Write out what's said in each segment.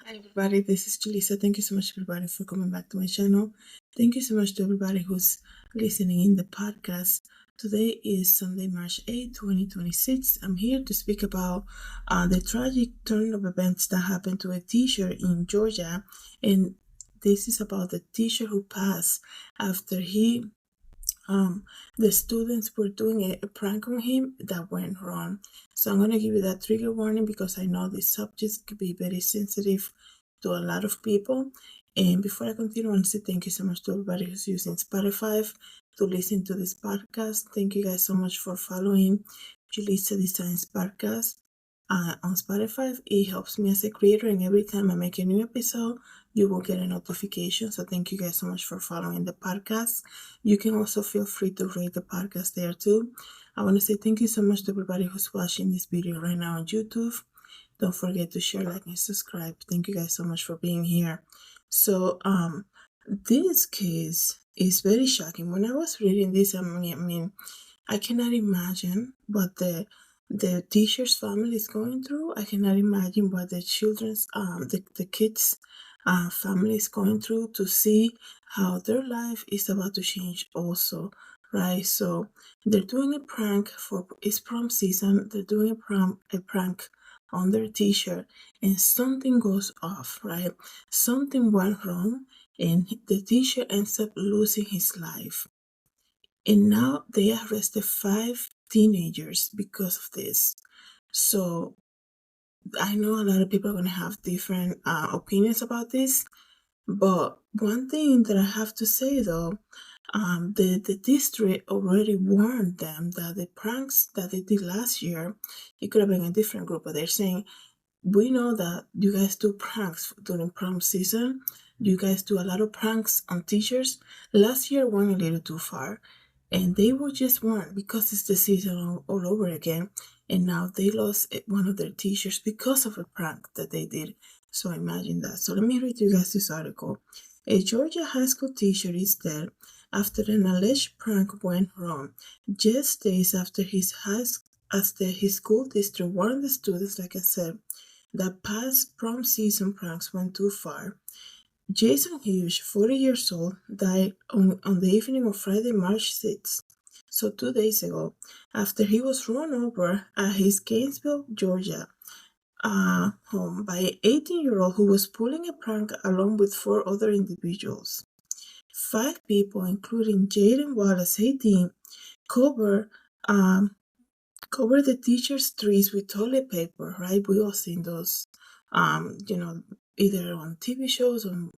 Hi everybody, this is Julissa. Thank you so much everybody for coming back to my channel. Thank you so much to everybody who's listening in the podcast. Today is Sunday, March 8, 2026. I'm here to speak about the tragic turn of events that happened to a teacher in Georgia. And this is about the teacher who passed after the students were doing a prank on him that went wrong. So I'm going to give you that trigger warning because I know this subject could be very sensitive to a lot of people. And before I continue, I want to say thank you so much to everybody who's using Spotify to listen to this podcast. Thank you guys so much for following JulissaDesigns podcast on Spotify. It helps me as a creator, and every time I make a new episode, you will get a notification. So thank you guys so much for following the podcast. You can also feel free to rate the podcast there too. I want to say thank you so much to everybody who's watching this video right now on YouTube. Don't forget to share, like, and subscribe. Thank you guys so much for being here. So this case is very shocking. When I was reading this, I cannot imagine what the teacher's family is going through. I cannot imagine what the kids family is going through, to see how their life is about to change also, right? So they're doing a prank for it's prom season. They're doing a prank on their teacher, and something goes off, right? Something went wrong, and the teacher ends up losing his life. And now they arrested 5 teenagers because of this. So I know a lot of people are going to have different opinions about this, but one thing that I have to say though, the district already warned them that the pranks that they did last year, it could have been a different group, but they're saying, we know that you guys do pranks during prom season. You guys do a lot of pranks on teachers. Last year went a little too far, and they were just warned because it's the season all over again. And now they lost one of their teachers because of a prank that they did. So imagine that. So let me read you guys this article. A Georgia high school teacher is dead after an alleged prank went wrong, just days after his school district warned the students, like I said, that past prom season pranks went too far. Jason Hughes, 40 years old, died on the evening of Friday, March 6th, so 2 days ago, after he was run over at his Gainesville, Georgia home by an 18-year-old who was pulling a prank along with 4 other individuals. 5 people, including Jaden Wallace, 18, covered the teacher's trees with toilet paper, right? We all seen those, either on TV shows or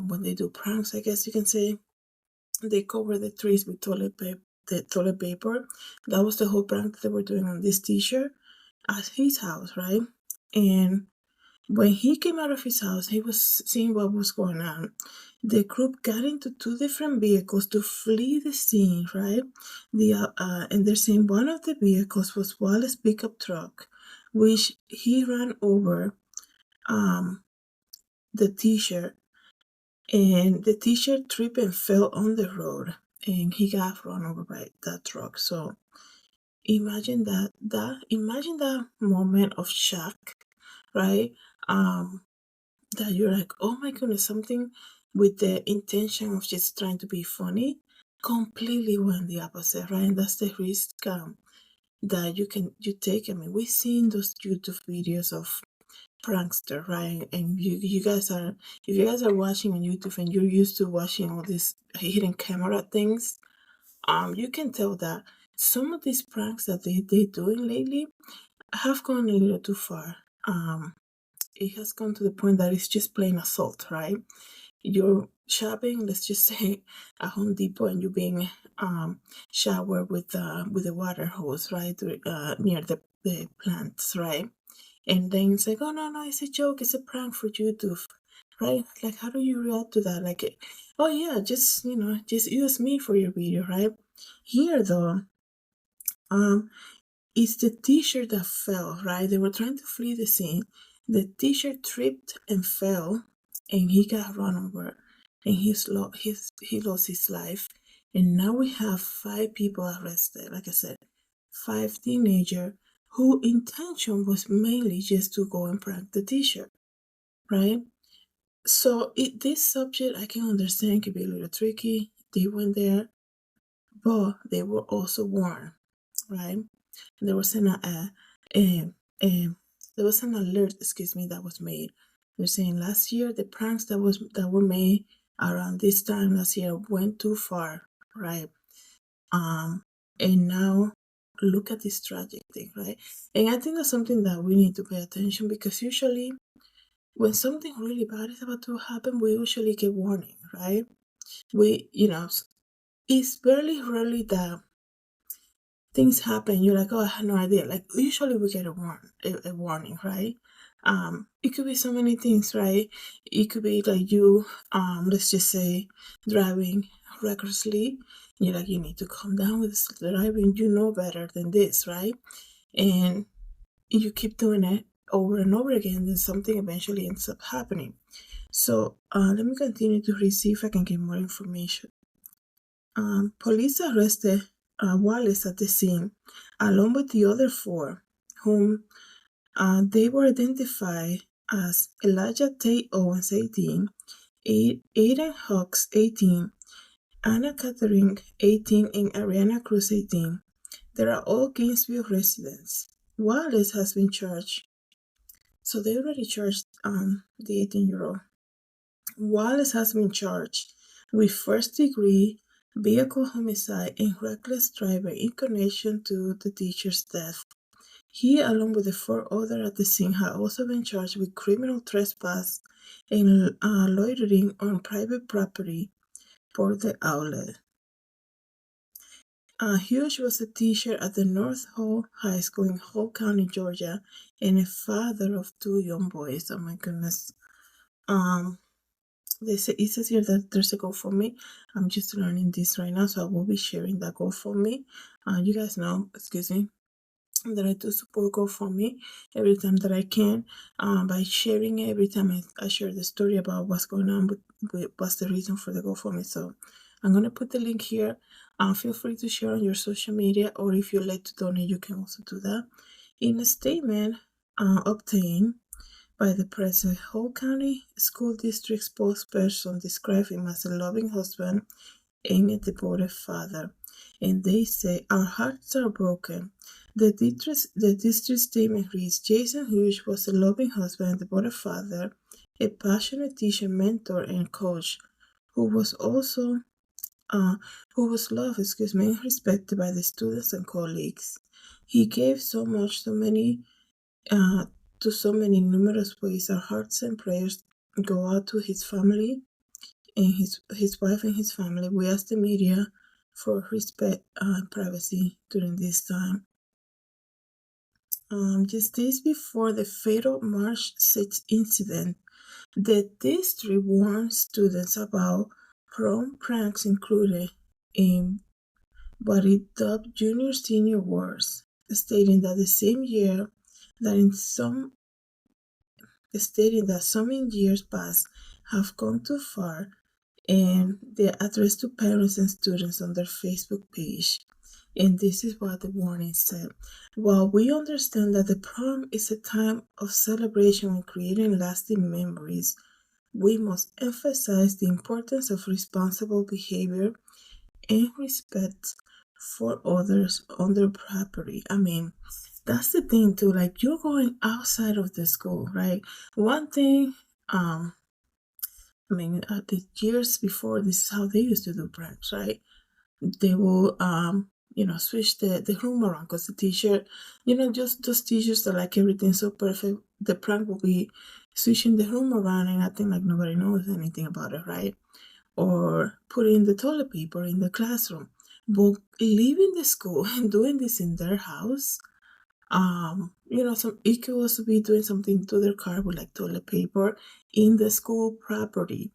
when they do pranks, I guess you can say. They cover the trees with toilet paper. That was the whole prank that they were doing on this teacher at his house, right? And when he came out of his house, he was seeing what was going on. The group got into 2 different vehicles to flee the scene, right? And they're saying one of the vehicles was Wallace's pickup truck, which he ran over the teacher, and the teacher tripped and fell on the road, and he got run over by that truck. So imagine that moment of shock, right? That you're like, oh my goodness, something with the intention of just trying to be funny completely went the opposite, right? And that's the risk that you take. I mean, we've seen those YouTube videos of prankster, right? And you guys are, if you guys are watching on YouTube and you're used to watching all these hidden camera things, you can tell that some of these pranks that they're doing lately have gone a little too far. It has gone to the point that it's just plain assault, right? You're shopping, let's just say at Home Depot, and you're being showered with a water hose, right, near the plants, right? And then it's like, oh no, it's a joke, it's a prank for YouTube, right? Like, how do you react to that? Like, oh yeah, just use me for your video, right? Here though, it's the teacher that fell, right? They were trying to flee the scene. The teacher tripped and fell, and he got run over, and he lost his life. And now we have 5 people arrested. Like I said, 5 teenagers whose intention was mainly just to go and prank the teacher. right? So this subject I can understand can be a little tricky. They went there, but they were also warned, right? There was a, a there was an alert, excuse me, that was made. They're saying last year the pranks that were made around this time last year went too far, right? Um, and now look at this tragic thing, right? And I think that's something that we need to pay attention, because usually when something really bad is about to happen, we usually get warning, right? It's very rarely that things happen. You're like, oh, I had no idea. Like usually we get a warning, right? It could be so many things, right? It could be like you, let's just say, driving recklessly. You're like, you need to calm down with this driving. You know better than this, right? And you keep doing it over and over again, then something eventually ends up happening. So let me continue to read, see if I can get more information. Police arrested Wallace at the scene, along with the other four, whom they were identified as Elijah Tate Owens, 18, Aiden Hawks, 18, Anna Catherine, 18, and Ariana Cruz, 18. They are all Gainesville residents. Wallace has been charged. So they already charged the 18-year-old. Wallace has been charged with first-degree vehicle homicide and reckless driving in connection to the teacher's death. He, along with the four others at the scene, had also been charged with criminal trespass and loitering on private property for the outlet. Hughes was a teacher at the North Hall High School in Hall County, Georgia, and a father of two young boys. Oh my goodness. It says here that there's a GoFundMe. I'm just learning this right now, so I will be sharing that GoFundMe. You guys know, excuse me, that I do support GoFundMe every time that I can, by sharing it every time I share the story about what's going on with what's the reason for the GoFundMe. So I'm going to put the link here. Feel free to share on your social media, or if you'd like to donate, you can also do that. In a statement obtained by the President, Hall County School District spokesperson described him as a loving husband and a devoted father. And they say, our hearts are broken. The district statement reads, Jason Hughes was a loving husband and devoted father, a passionate teacher, mentor, and coach who was also loved, and respected by the students and colleagues. He gave so much, to so many numerous ways. Our hearts and prayers go out to his family and his wife and his family. We ask the media for respect and privacy during this time. Just days before the fatal March 6 incident, the district warned students about prom pranks included in what it dubbed junior-senior wars, stating that some in years past have gone too far, and they addressed to parents and students on their Facebook page. And this is what the warning said. While we understand that the prom is a time of celebration and creating lasting memories, we must emphasize the importance of responsible behavior and respect for others on their property. I mean, that's the thing too. Like, you're going outside of the school, right? One thing, the years before, this is how they used to do pranks, right? They will, switch the room around, because the teacher, just those teachers that like everything so perfect, the prank will be switching the room around and acting like nobody knows anything about it, right? Or putting the toilet paper in the classroom. But leaving the school and doing this in their house, it could also be doing something to their car with like toilet paper in the school property.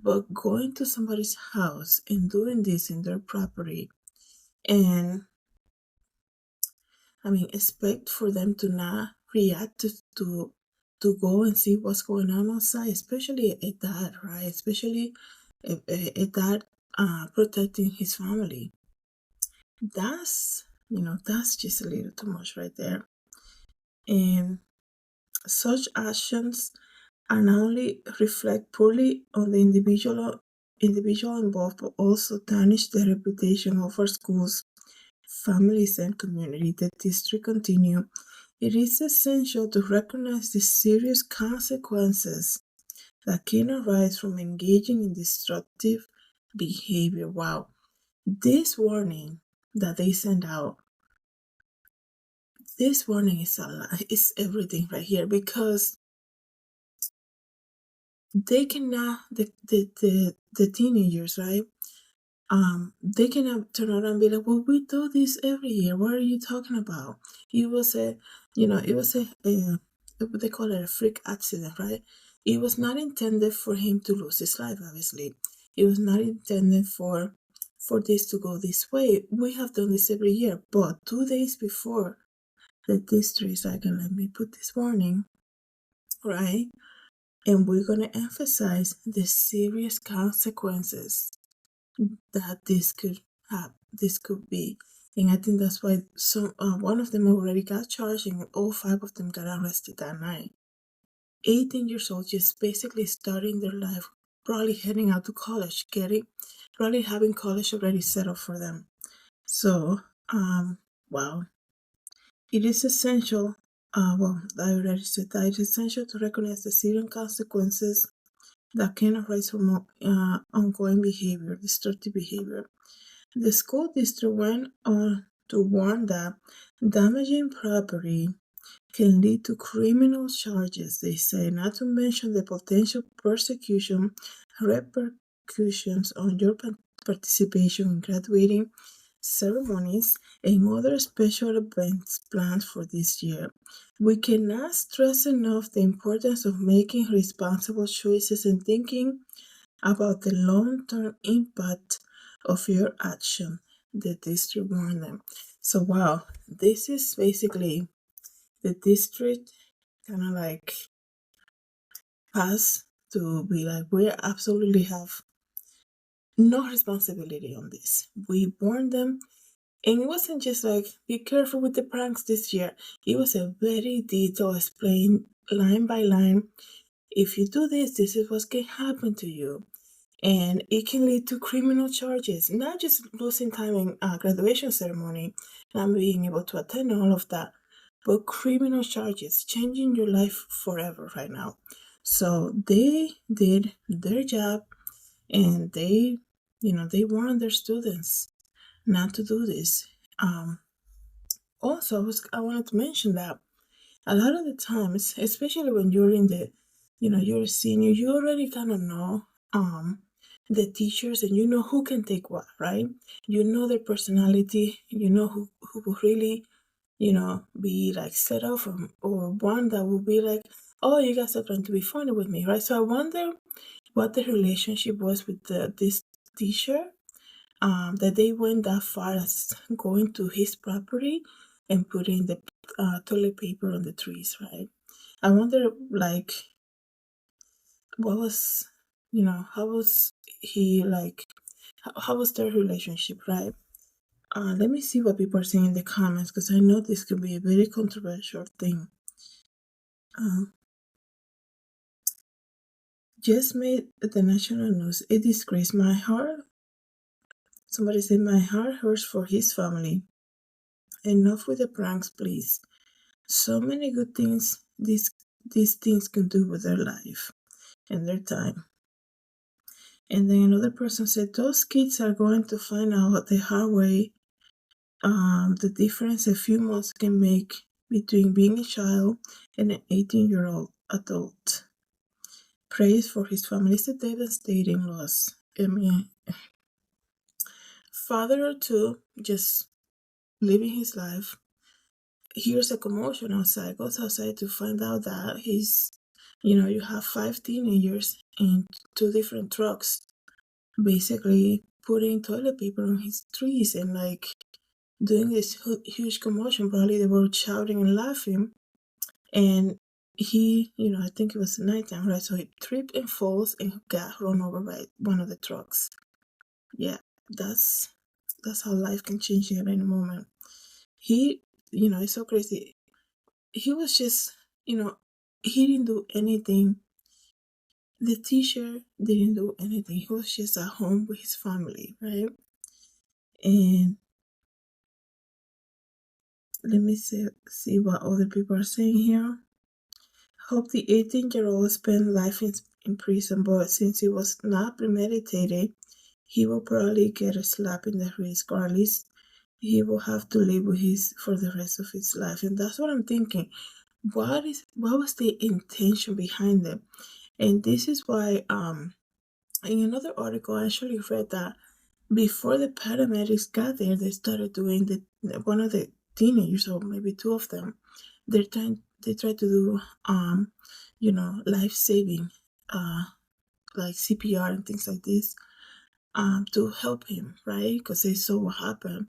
But going to somebody's house and doing this in their property, and expect for them to not react to go and see what's going on outside, especially a dad, right? Especially a dad protecting his family. That's just a little too much right there. And such actions and not only reflect poorly on the individual involved, but also tarnish the reputation of our schools, families, and community. The district continue. It is essential to recognize the serious consequences that can arise from engaging in destructive behavior. Wow. This warning that they send out, this warning is a lot, is everything right here, because they cannot, the teenagers, right? They cannot turn around and be like, well, we do this every year. What are you talking about? It was a, it was what they call it, a freak accident, right? It was not intended for him to lose his life, obviously. It was not intended for this to go this way. We have done this every year, but 2 days before the district is like, let me put this warning, right? And we're going to emphasize the serious consequences that this could be. And I think that's why one of them already got charged and all 5 of them got arrested that night. 18 years old, just basically starting their life, probably heading out to college, probably having college already set up for them. So, wow. It is essential, I already said that it is essential to recognize the serious consequences that can arise from ongoing behavior, destructive behavior. The school district went on to warn that damaging property can lead to criminal charges, they say, not to mention the potential repercussions on your participation in graduating ceremonies and other special events planned for this year. We cannot stress enough the importance of making responsible choices and thinking about the long-term impact of your action, the district warned them. So wow, this is basically the district kind of like has to be like, we absolutely have no responsibility on this. We warned them. And it wasn't just like, be careful with the pranks this year. It was a very detailed explain, line by line. If you do this, this is what can happen to you. And it can lead to criminal charges, not just losing time in a graduation ceremony, not being able to attend all of that, but criminal charges, changing your life forever right now. So they did their job, and they warned their students not to do this. Also, I wanted to mention that a lot of the times, especially when you're in you're a senior, you already kind of know the teachers, and you know who can take what, right? You know their personality, you know who will really, be like set off, or one that will be like, oh, you guys are going to be funny with me, right? So I wonder what the relationship was with this teacher, that they went that far as going to his property and putting the toilet paper on the trees, right? I wonder, like, what was, how was he like? How was their relationship, right? Let me see what people are saying in the comments, because I know this could be a very controversial thing. Just made the national news. A disgrace. My heart. Somebody said my heart hurts for his family. Enough with the pranks, please. So many good things these things can do with their life and their time. And then another person said those kids are going to find out the hard way, the difference a few months can make between being a child and an 18-year-old adult. Praise for his family. It's a devastating loss. I mean, father or two just living his life, hears a commotion outside, goes outside to find out that you have 5 teenagers in 2 different trucks, basically putting toilet paper on his trees and like doing this huge commotion. Probably they were shouting and laughing. And he, I think it was nighttime, right? So he tripped and falls and got run over by one of the trucks. Yeah, that's how life can change at any moment. He, it's so crazy. He was just, he didn't do anything the teacher didn't do anything. He was just at home with his family, right? And let me see what other people are saying here. Hope the 18-year-old spent life in prison, but since it was not premeditated, he will probably get a slap in the wrist, or at least he will have to live with his for the rest of his life. And that's what I'm thinking. What was the intention behind it? And this is why in another article I actually read that before the paramedics got there, they started doing the one of the teenagers, or maybe two of them, they tried to do life saving like CPR and things like this to help him, right? Because they saw what happened.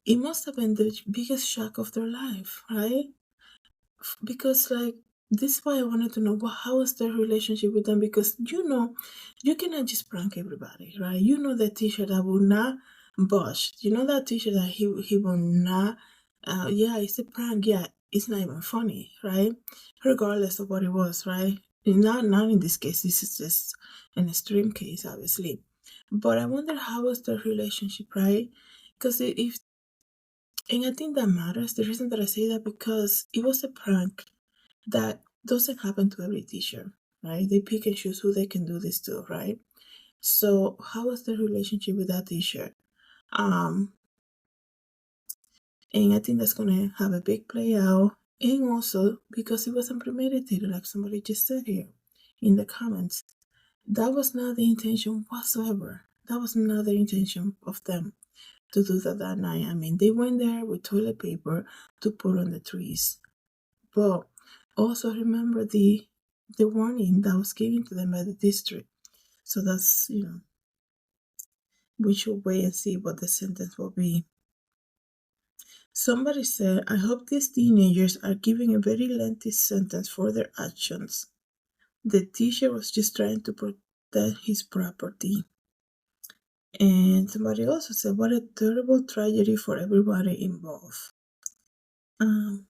It must have been the biggest shock of their life, right? Because like this is why I wanted to know how was their relationship with them, because you cannot just prank everybody, right? You know that teacher that will not budge. You know that teacher that he will not yeah, it's a prank, yeah, it's not even funny, right? Regardless of what it was, right? Not in this case, this is just an extreme case, obviously. But I wonder how was their relationship, right? Because if and I think that matters. The reason that I say that, because it was a prank that doesn't happen to every teacher, right? They pick and choose who they can do this to, right? So how was the relationship with that teacher? Um, and I think that's gonna have a big play out. And also because it wasn't premeditated, like somebody just said here in the comments. That was not the intention whatsoever. That was not the intention of them to do that night. I mean, they went there with toilet paper to put on the trees. But also remember the warning that was given to them by the district. So that's, we should wait and see what the sentence will be. Somebody said, I hope these teenagers are giving a very lengthy sentence for their actions. The teacher was just trying to protect his property. And somebody also said, what a terrible tragedy for everybody involved. Um,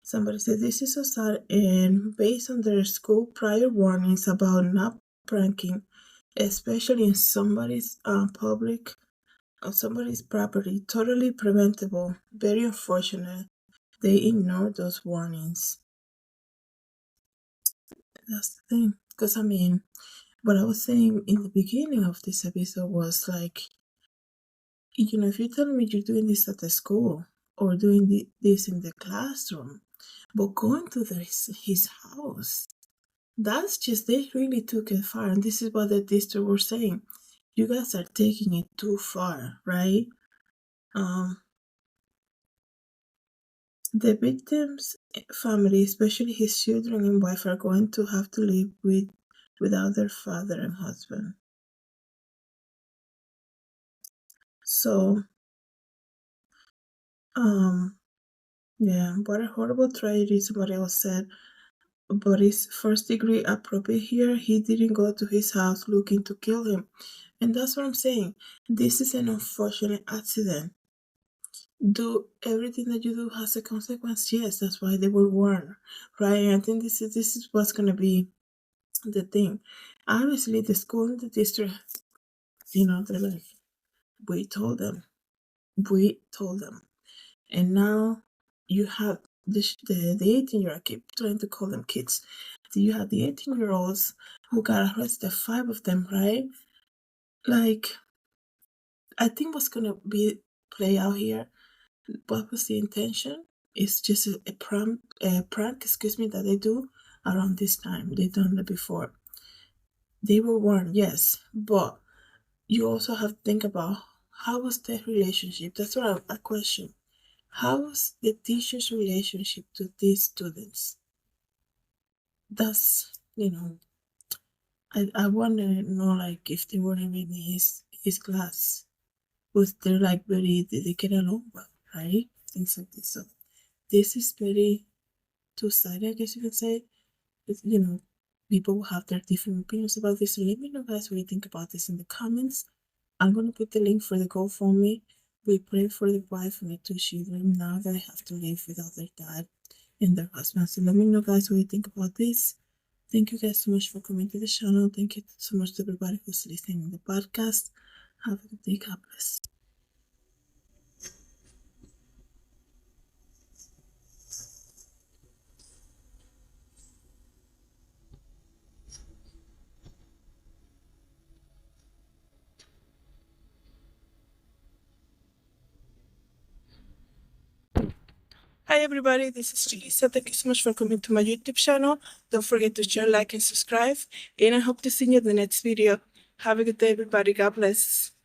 Somebody said, this is so sad, and based on their school prior warnings about not pranking, especially in somebody's public or somebody's property, totally preventable. Very unfortunate. They ignored those warnings. That's the thing. Because, I mean, what I was saying in the beginning of this episode was like, if you're telling me you're doing this at the school or doing this in the classroom, but going to his house, that's just, they really took it far. And this is what the district were saying. You guys are taking it too far, right? The victim's family, especially his children and wife, are going to have to live without their father and husband. So, yeah, what a horrible tragedy, somebody else said. But it's first degree appropriate here. He didn't go to his house looking to kill him. And that's what I'm saying. This is an unfortunate accident. Do everything that you do has a consequence? Yes, that's why they were warned, right? And I think this is what's gonna be the thing. Obviously, the school and the district, they're like, we told them, and now you have the 18-year-old. I keep trying to call them kids. You have the 18-year-olds who got arrested, 5 of them, right? Like, I think what's gonna be play out here, what was the intention? It's just a prank, excuse me, that they do around this time. They've done it before. They were warned, yes, but you also have to think about how was their relationship. That's what I question. How was the teacher's relationship to these students? That's, I want to know, like, if they were even in his class, was they like very, did they get along well, right? Things like this. So this is very two-sided, I guess you could say. It's, people will have their different opinions about this. So let me know, guys, what you think about this in the comments. I'm gonna put the link for the GoFundMe. We pray for the wife and the 2 children now that they have to live without their dad and their husband. So let me know, guys, what you think about this. Thank you guys so much for coming to the channel. Thank you so much to everybody who's listening to the podcast. Have a good day. God bless. Hi everybody, this is Julissa. Thank you so much for coming to my YouTube channel. Don't forget to share, like, and subscribe. And I hope to see you in the next video. Have a good day everybody. God bless.